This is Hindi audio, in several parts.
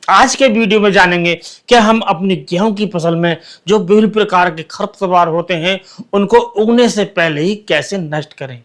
आज के वीडियो में जानेंगे कि हम अपनी गेहूं की फसल में जो विभिन्न प्रकार के खरपतवार होते हैं उनको उगने से पहले ही कैसे नष्ट करें।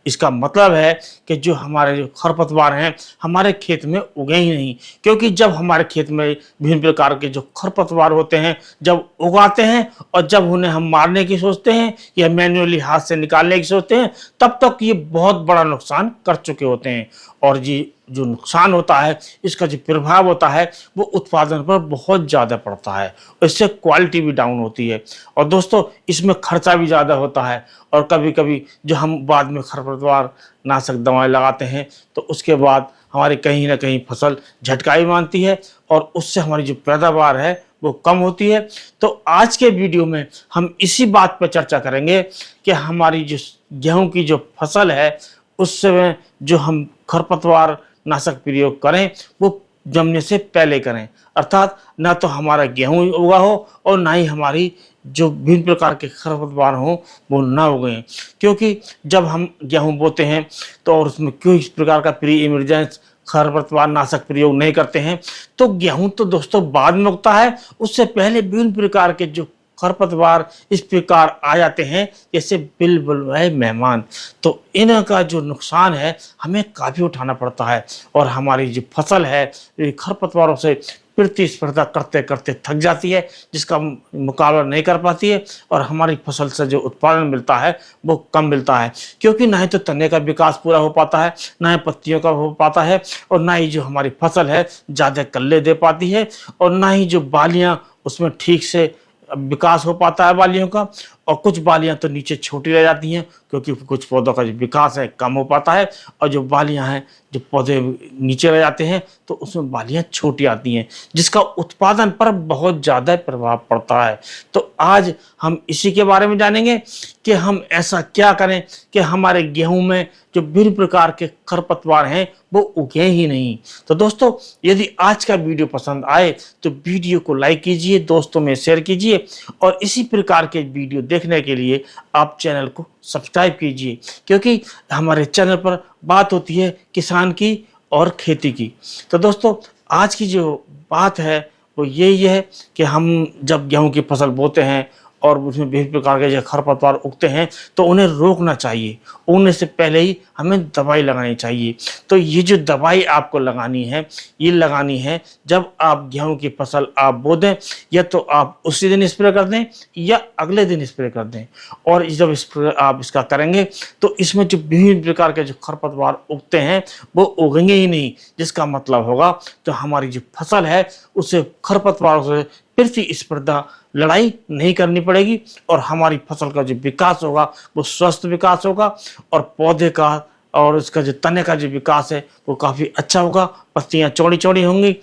इसका मतलब है कि जो हमारे जो खरपतवार हैं हमारे खेत में उगे ही नहीं, क्योंकि जब हमारे खेत में विभिन्न प्रकार के जो खरपतवार होते हैं जब उगाते हैं और जब उन्हें हम मारने की सोचते हैं या मैन्युअली हाथ से निकालने की सोचते हैं तब तक ये बहुत बड़ा नुकसान कर चुके होते हैं। और जी जो नुकसान होता है इसका जो प्रभाव होता है वो उत्पादन पर बहुत ज़्यादा पड़ता है, इससे क्वालिटी भी डाउन होती है और दोस्तों इसमें खर्चा भी ज़्यादा होता है। और कभी कभी जो हम बाद में खरपतवार नाशक दवाएं लगाते हैं तो उसके बाद हमारी कहीं ना कहीं फसल झटका भी मानती है और उससे हमारी जो पैदावार है वो कम होती है। तो आज के वीडियो में हम इसी बात पर चर्चा करेंगे कि हमारी जो गेहूं की जो फसल है उससे जो हम खरपतवार नाशक प्रयोग करें वो जमने से पहले करें, अर्थात ना तो हमारा गेहूं उगा हो और ना ही हमारी जो विभिन्न प्रकार के खरपतवार हों वो ना उगें। क्योंकि जब हम गेहूं बोते हैं तो और उसमें क्यों इस प्रकार का प्री इमरजेंस खरपतवार नाशक प्रयोग नहीं करते हैं, तो गेहूं तो दोस्तों बाद में उगता है, उससे पहले विभिन्न प्रकार के जो खरपतवार इस प्रकार आ जाते हैं जैसे बिल्बुल है मेहमान। तो इनका जो नुकसान है हमें काफ़ी उठाना पड़ता है और हमारी जो फसल है खरपतवारों से प्रतिस्पर्धा करते करते थक जाती है, जिसका मुकाबला नहीं कर पाती है और हमारी फसल से जो उत्पादन मिलता है वो कम मिलता है, क्योंकि ना ही तो तने का विकास पूरा हो पाता है, ना ही पत्तियों का हो पाता है और ना ही जो हमारी फसल है ज़्यादा कल्ले दे पाती है और ना ही जो बालियाँ उसमें ठीक से विकास हो पाता है बालियों का। और कुछ बालियां तो नीचे छोटी रह जाती हैं क्योंकि कुछ पौधों का जो विकास है कम हो पाता है और जो बालियां हैं जो पौधे नीचे रह जाते हैं तो उसमें बालियां छोटी आती हैं, जिसका उत्पादन पर बहुत ज़्यादा प्रभाव पड़ता है। तो आज हम इसी के बारे में जानेंगे कि हम ऐसा क्या करें कि हमारे गेहूं में जो विभिन्न प्रकार के खरपतवार हैं वो उगे ही नहीं। तो दोस्तों यदि आज का वीडियो पसंद आए तो वीडियो को लाइक कीजिए, दोस्तों में शेयर कीजिए और इसी प्रकार के वीडियो देखने के लिए आप चैनल को सब्सक्राइब कीजिए, क्योंकि हमारे चैनल पर बात होती है किसान की और खेती की। तो दोस्तों आज की जो बात है वो यही है कि हम जब गेहूं की फसल बोते हैं और उसमें विभिन्न प्रकार के जो खरपतवार उगते हैं तो उन्हें रोकना चाहिए, उगने से पहले ही हमें दवाई लगानी चाहिए। तो ये जो दवाई आपको लगानी है ये लगानी है जब आप गेहूं की फसल आप बो दें, या तो आप उसी दिन स्प्रे कर दें या अगले दिन स्प्रे कर दें। और जब स्प्रे आप इसका करेंगे तो इसमें जो विभिन्न प्रकार के जो खरपतवार उगते हैं वो उगेंगे ही नहीं, जिसका मतलब होगा तो हमारी जो फसल है उसे खरपतवारों से प्रतिस्पर्धा लड़ाई नहीं करनी पड़ेगी और हमारी फसल का जो विकास होगा वो स्वस्थ विकास होगा और पौधे का और उसका जो तने का जो विकास है वो काफ़ी अच्छा होगा, पत्तियां चौड़ी चौड़ी होंगी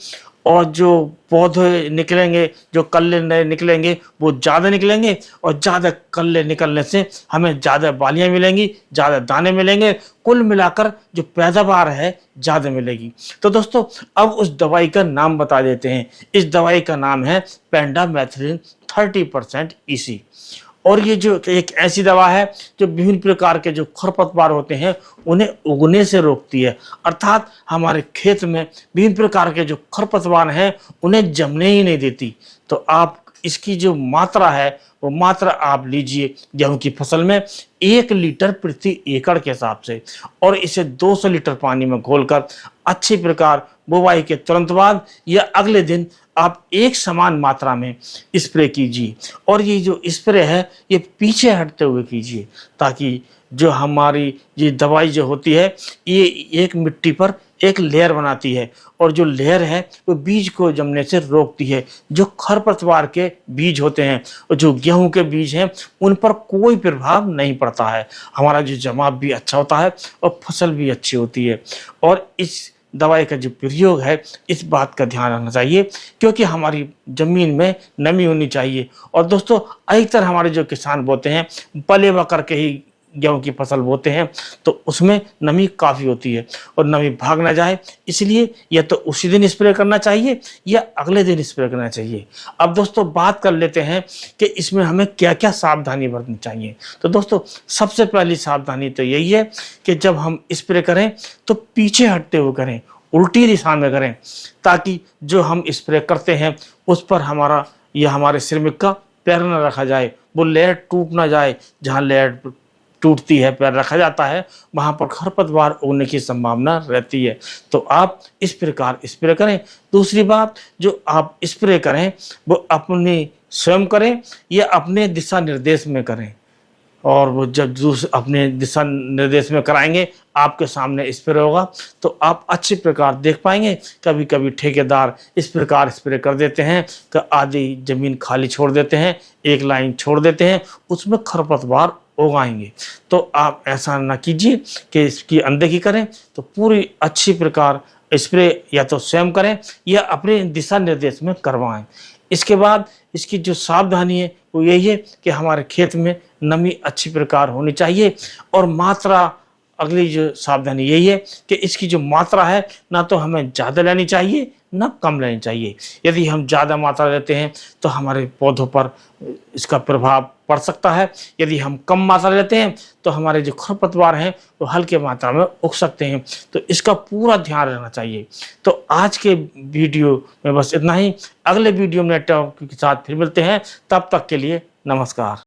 और जो पौधे निकलेंगे जो कल्ले नए निकलेंगे वो ज़्यादा निकलेंगे और ज़्यादा कल्ले निकलने से हमें ज़्यादा बालियाँ मिलेंगी, ज़्यादा दाने मिलेंगे, कुल मिलाकर जो पैदावार है ज़्यादा मिलेगी। तो दोस्तों अब उस दवाई का नाम बता देते हैं। इस दवाई का नाम है पेंडामेथ्रिन 30% EC और ये जो एक ऐसी दवा है जो विभिन्न प्रकार के जो खरपतवार होते हैं उन्हें उगने से रोकती है, अर्थात हमारे खेत में विभिन्न प्रकार के जो खरपतवार हैं उन्हें जमने ही नहीं देती। तो आप इसकी जो मात्रा है वो मात्रा आप लीजिए गेहूं की फसल में 1 लीटर प्रति एकड़ के हिसाब से और इसे 200 लीटर पानी में घोलकर अच्छी प्रकार बुवाई के तुरंत बाद या अगले दिन आप एक समान मात्रा में स्प्रे कीजिए। और ये जो स्प्रे है ये पीछे हटते हुए कीजिए, ताकि जो हमारी ये दवाई जो होती है ये एक मिट्टी पर एक लेयर बनाती है और जो लेयर है वो बीज को जमने से रोकती है। जो खरपतवार के बीज होते हैं और जो गेहूं के बीज हैं उन पर कोई प्रभाव नहीं पड़ता है, हमारा जो जमाव भी अच्छा होता है और फसल भी अच्छी होती है। और इस दवाई का जो प्रयोग है इस बात का ध्यान रखना चाहिए क्योंकि हमारी ज़मीन में नमी होनी चाहिए। और दोस्तों अधिकतर हमारे जो किसान बोते हैं पलेवा करके ही गेहूं की फसल बोते हैं तो उसमें नमी काफ़ी होती है और नमी भाग ना जाए इसलिए या तो उसी दिन स्प्रे करना चाहिए या अगले दिन स्प्रे करना चाहिए। अब दोस्तों बात कर लेते हैं कि इसमें हमें क्या क्या सावधानी बरतनी चाहिए। तो दोस्तों सबसे पहली सावधानी तो यही है कि जब हम स्प्रे करें तो पीछे हटते हुए करें, उल्टी दिशा में करें, ताकि जो हम स्प्रे करते हैं उस पर हमारा या हमारे श्रमिक का पैर न रखा जाए, वो लेयर टूट ना जाए। जहाँ लेयर टूटती है, पैर रखा जाता है, वहाँ पर खरपतवार उगने की संभावना रहती है। तो आप इस प्रकार स्प्रे करें। दूसरी बात, जो आप स्प्रे करें वो अपने स्वयं करें या अपने दिशा निर्देश में करें। और वो जब अपने दिशा निर्देश में कराएंगे, आपके सामने स्प्रे होगा, तो आप अच्छी प्रकार देख पाएंगे। कभी कभी ठेकेदार इस प्रकार स्प्रे कर देते हैं कि आधी ज़मीन खाली छोड़ देते हैं, एक लाइन छोड़ देते हैं, उसमें खरपतवार उगाएंगे। तो आप ऐसा ना कीजिए कि इसकी अनदेखी करें, तो पूरी अच्छी प्रकार स्प्रे या तो स्वयं करें या अपने दिशा निर्देश में करवाएं। इसके बाद इसकी जो सावधानी है वो यही है कि हमारे खेत में नमी अच्छी प्रकार होनी चाहिए। और मात्रा, अगली जो सावधानी यही है कि इसकी जो मात्रा है, ना तो हमें ज़्यादा लेनी चाहिए ना कम लेनी चाहिए। यदि हम ज़्यादा मात्रा लेते हैं तो हमारे पौधों पर इसका प्रभाव पड़ सकता है। यदि हम कम मात्रा लेते हैं तो हमारे जो खरपतवार हैं वो हल्के मात्रा में उग सकते हैं। तो इसका पूरा ध्यान रखना चाहिए। तो आज के वीडियो में बस इतना ही। अगले वीडियो में टॉपिक के साथ फिर मिलते हैं। तब तक के लिए नमस्कार।